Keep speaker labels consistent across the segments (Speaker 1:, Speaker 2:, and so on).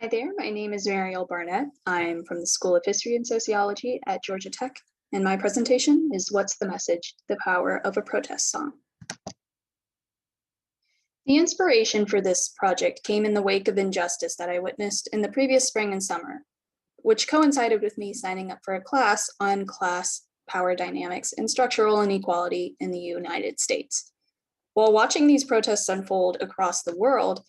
Speaker 1: Hi there, my name is Mariel Barnett. I'm from the School of History and Sociology at Georgia Tech, and my presentation is What's the Message? The Power of a Protest Song. The inspiration for this project came in the wake of injustice that I witnessed in the previous spring and summer, which coincided with me signing up for a class on class power dynamics and structural inequality in the United States. While watching these protests unfold across the world,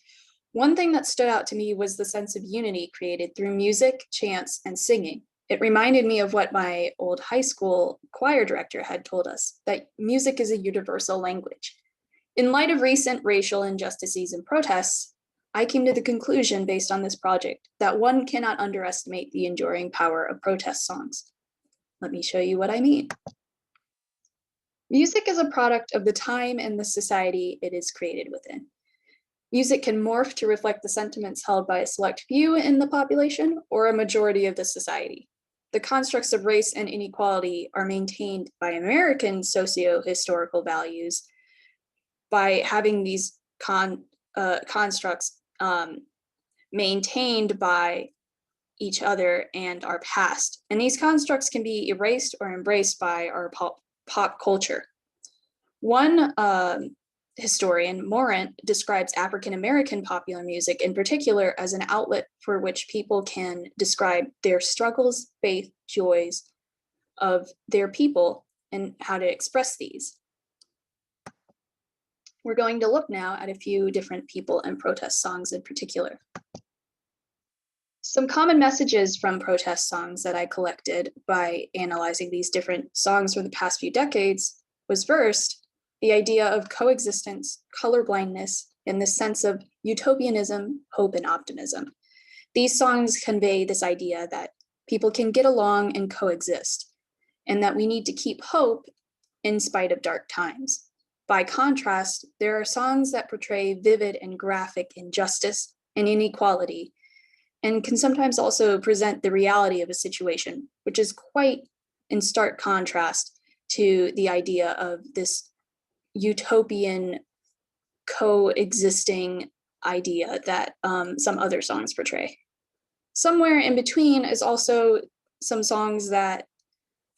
Speaker 1: one thing that stood out to me was the sense of unity created through music, chants, and singing. It reminded me of what my old high school choir director had told us, that music is a universal language. In light of recent racial injustices and protests, I came to the conclusion based on this project that one cannot underestimate the enduring power of protest songs. Let me show you what I mean. Music is a product of the time and the society it is created within. Music can morph to reflect the sentiments held by a select few in the population or a majority of the society. The constructs of race and inequality are maintained by American socio-historical values by having these constructs maintained by each other and our past. And these constructs can be erased or embraced by our pop culture. One historian, Morant, describes African American popular music in particular as an outlet for which people can describe their struggles, faith, joys of their people and how to express these. We're going to look now at a few different people and protest songs in particular. Some common messages from protest songs that I collected by analyzing these different songs from the past few decades was first, the idea of coexistence, colorblindness, and the sense of utopianism, hope, and optimism. These songs convey this idea that people can get along and coexist, and that we need to keep hope in spite of dark times. By contrast, there are songs that portray vivid and graphic injustice and inequality, and can sometimes also present the reality of a situation, which is quite in stark contrast to the idea of this utopian coexisting idea that some other songs portray. Somewhere in between is also some songs that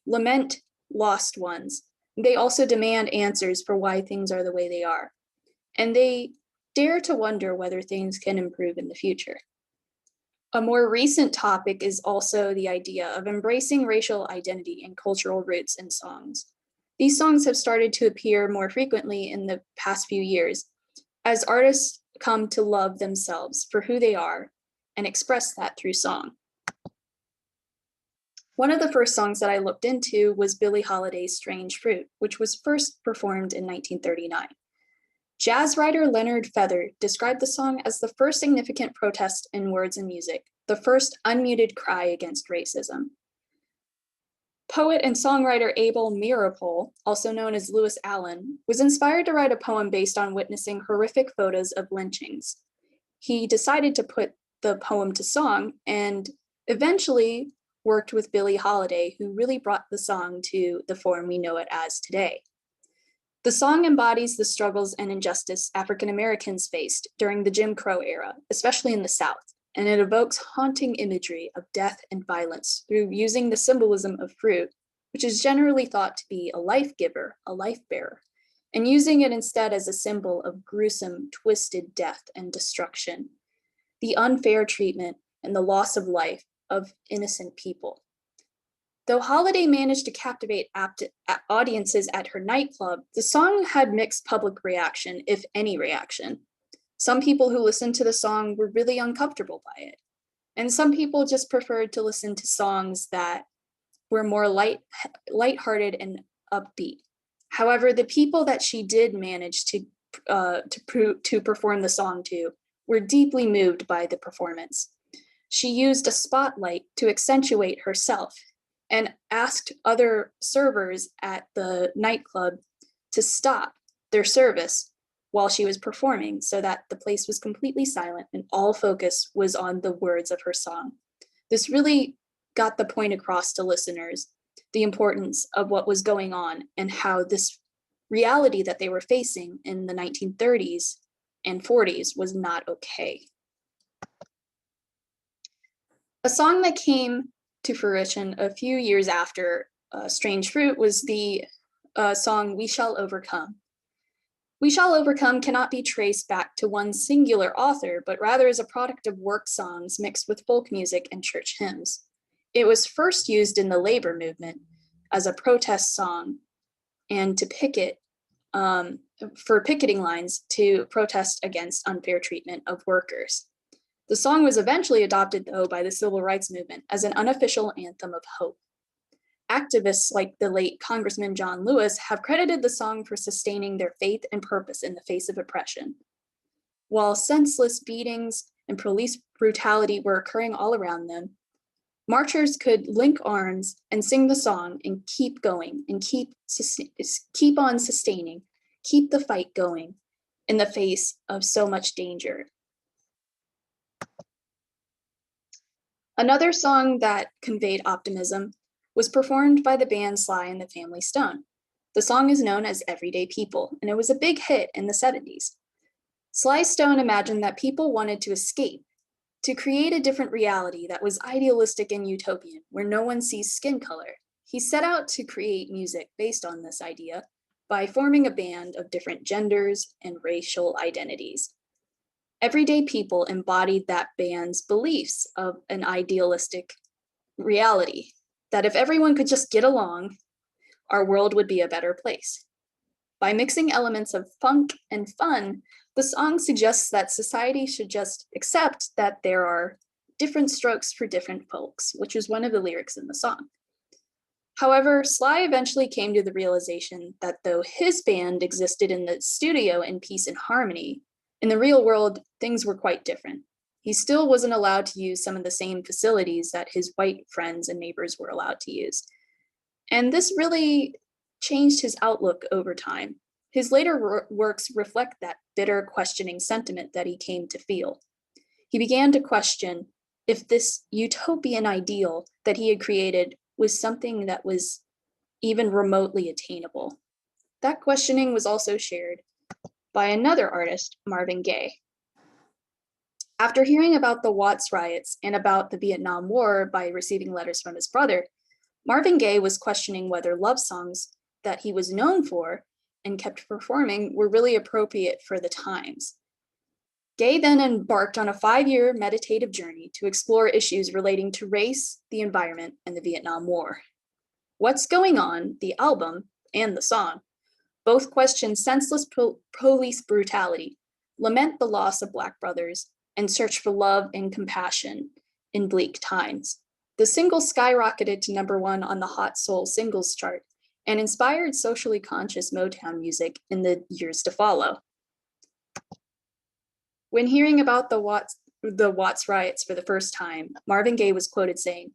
Speaker 1: lament lost ones. They also demand answers for why things are the way they are. And they dare to wonder whether things can improve in the future. A more recent topic is also the idea of embracing racial identity and cultural roots in songs. These songs have started to appear more frequently in the past few years as artists come to love themselves for who they are and express that through song. One of the first songs that I looked into was Billie Holiday's Strange Fruit, which was first performed in 1939. Jazz writer Leonard Feather described the song as the first significant protest in words and music, the first unmuted cry against racism. Poet and songwriter Abel Meeropol, also known as Lewis Allen, was inspired to write a poem based on witnessing horrific photos of lynchings. He decided to put the poem to song and eventually worked with Billie Holiday, who really brought the song to the form we know it as today. The song embodies the struggles and injustice African Americans faced during the Jim Crow era, especially in the South, and it evokes haunting imagery of death and violence through using the symbolism of fruit, which is generally thought to be a life giver, a life bearer, and using it instead as a symbol of gruesome, twisted death and destruction, the unfair treatment and the loss of life of innocent people. Though Holiday managed to captivate audiences at her nightclub, the song had mixed public reaction, if any reaction. Some people who listened to the song were really uncomfortable by it, and some people just preferred to listen to songs that were more lighthearted and upbeat. However, the people that she did manage to perform the song to were deeply moved by the performance. She used a spotlight to accentuate herself and asked other servers at the nightclub to stop their service while she was performing so that the place was completely silent and all focus was on the words of her song. This really got the point across to listeners, the importance of what was going on and how this reality that they were facing in the 1930s and 40s was not okay. A song that came to fruition a few years after Strange Fruit was the song We Shall Overcome. We Shall Overcome cannot be traced back to one singular author, but rather is a product of work songs mixed with folk music and church hymns. It was first used in the labor movement as a protest song and to picket for picketing lines to protest against unfair treatment of workers. The song was eventually adopted, though, by the civil rights movement as an unofficial anthem of hope. Activists like the late Congressman John Lewis have credited the song for sustaining their faith and purpose in the face of oppression. While senseless beatings and police brutality were occurring all around them, marchers could link arms and sing the song and keep going and keep on sustaining, keep the fight going in the face of so much danger. Another song that conveyed optimism was performed by the band Sly and the Family Stone. The song is known as Everyday People, and it was a big hit in the 70s. Sly Stone imagined that people wanted to escape, to create a different reality that was idealistic and utopian, where no one sees skin color. He set out to create music based on this idea by forming a band of different genders and racial identities. Everyday People embodied that band's beliefs of an idealistic reality, that if everyone could just get along, our world would be a better place. By mixing elements of funk and fun, the song suggests that society should just accept that there are different strokes for different folks, which is one of the lyrics in the song. However, Sly eventually came to the realization that though his band existed in the studio in peace and harmony, in the real world, things were quite different. He still wasn't allowed to use some of the same facilities that his white friends and neighbors were allowed to use. And this really changed his outlook over time. His later works reflect that bitter, questioning sentiment that he came to feel. He began to question if this utopian ideal that he had created was something that was even remotely attainable. That questioning was also shared by another artist, Marvin Gaye. After hearing about the Watts riots and about the Vietnam War by receiving letters from his brother, Marvin Gaye was questioning whether love songs that he was known for and kept performing were really appropriate for the times. Gaye then embarked on a 5-year meditative journey to explore issues relating to race, the environment, and the Vietnam War. What's Going On, the album, and the song, both question senseless police brutality, lament the loss of Black brothers, and search for love and compassion in bleak times. The single skyrocketed to #1 on the Hot Soul Singles chart and inspired socially conscious Motown music in the years to follow. When hearing about the Watts riots for the first time, Marvin Gaye was quoted saying,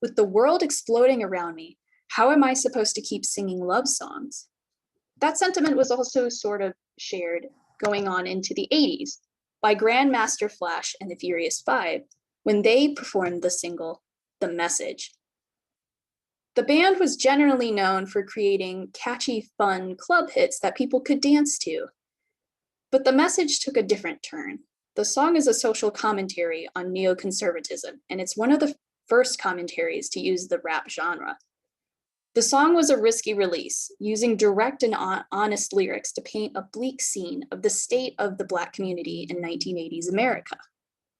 Speaker 1: "With the world exploding around me, how am I supposed to keep singing love songs?" That sentiment was also sort of shared going on into the 80s by Grandmaster Flash and the Furious Five when they performed the single, The Message. The band was generally known for creating catchy, fun club hits that people could dance to. But The Message took a different turn. The song is a social commentary on neoconservatism, and it's one of the first commentaries to use the rap genre. The song was a risky release, using direct and honest lyrics to paint a bleak scene of the state of the Black community in 1980s America.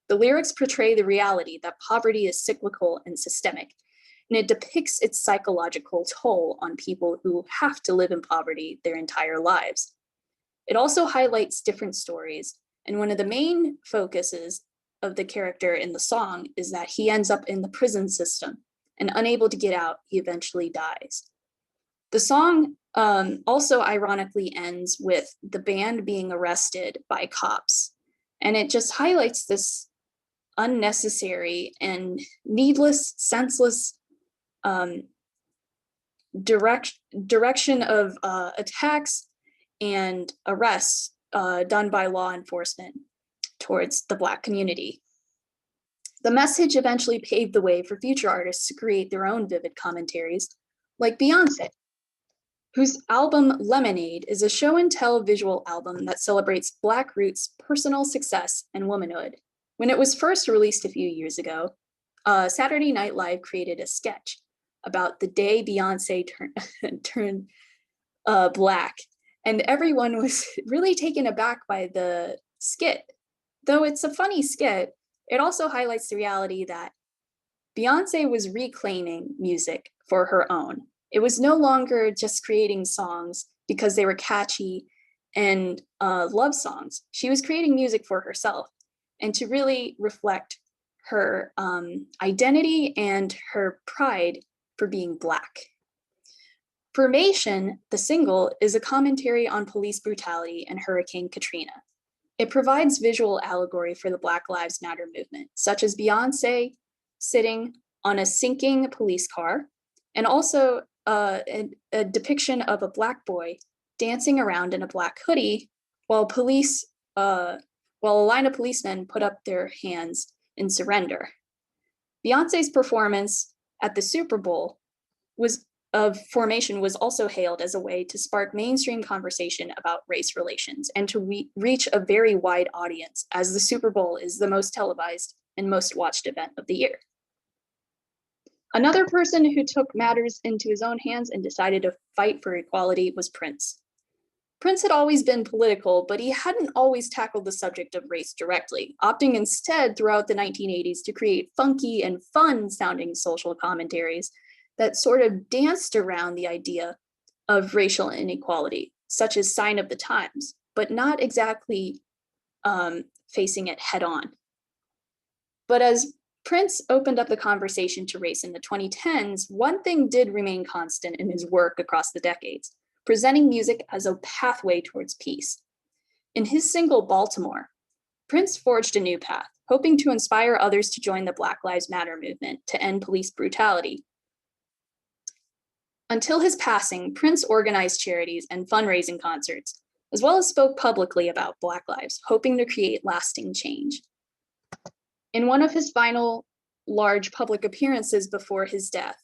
Speaker 1: The lyrics portray the reality that poverty is cyclical and systemic, and it depicts its psychological toll on people who have to live in poverty their entire lives. It also highlights different stories, and one of the main focuses of the character in the song is that he ends up in the prison system, and unable to get out, he eventually dies. The song also ironically ends with the band being arrested by cops, and it just highlights this unnecessary and needless, senseless direction of attacks and arrests done by law enforcement towards the Black community. The Message eventually paved the way for future artists to create their own vivid commentaries, like Beyoncé, whose album Lemonade is a show-and-tell visual album that celebrates Black roots, personal success, and womanhood. When it was first released a few years ago, Saturday Night Live created a sketch about the day Beyonce turned black, and everyone was really taken aback by the skit. Though it's a funny skit, it also highlights the reality that Beyonce was reclaiming music for her own. It was no longer just creating songs because they were catchy and love songs. She was creating music for herself and to really reflect her identity and her pride for being Black. Formation, the single, is a commentary on police brutality and Hurricane Katrina. It provides visual allegory for the Black Lives Matter movement, such as Beyonce sitting on a sinking police car, and also a depiction of a Black boy dancing around in a black hoodie while a line of policemen put up their hands in surrender. Beyonce's performance at the Super Bowl of Formation was also hailed as a way to spark mainstream conversation about race relations and to reach a very wide audience, as the Super Bowl is the most televised and most watched event of the year. Another person who took matters into his own hands and decided to fight for equality was Prince. Prince had always been political, but he hadn't always tackled the subject of race directly, opting instead throughout the 1980s to create funky and fun-sounding social commentaries that sort of danced around the idea of racial inequality, such as Sign of the Times, but not exactly facing it head-on. But as Prince opened up the conversation to race in the 2010s, one thing did remain constant in his work across the decades: presenting music as a pathway towards peace. In his single Baltimore, Prince forged a new path, hoping to inspire others to join the Black Lives Matter movement to end police brutality. Until his passing, Prince organized charities and fundraising concerts, as well as spoke publicly about Black lives, hoping to create lasting change. In one of his final large public appearances before his death,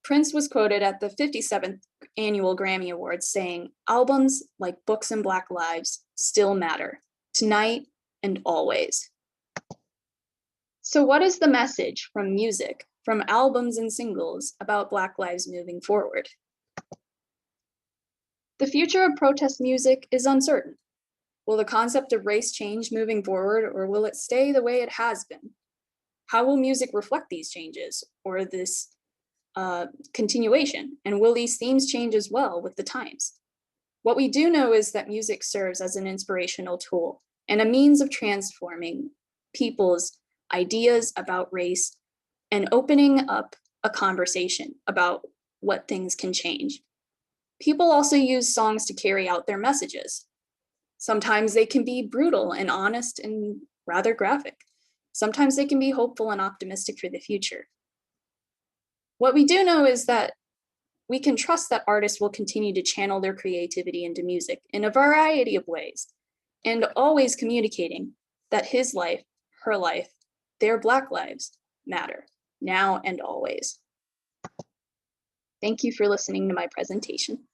Speaker 1: Prince was quoted at the 57th Annual Grammy Awards saying, "Albums like Books and Black Lives still matter, tonight and always." So what is the message from music, from albums and singles about Black lives moving forward? The future of protest music is uncertain. Will the concept of race change moving forward, or will it stay the way it has been? How will music reflect these changes or this continuation? And will these themes change as well with the times? What we do know is that music serves as an inspirational tool and a means of transforming people's ideas about race and opening up a conversation about what things can change. People also use songs to carry out their messages. Sometimes they can be brutal and honest and rather graphic. Sometimes they can be hopeful and optimistic for the future. What we do know is that we can trust that artists will continue to channel their creativity into music in a variety of ways, and always communicating that his life, her life, their Black lives matter, now and always. Thank you for listening to my presentation.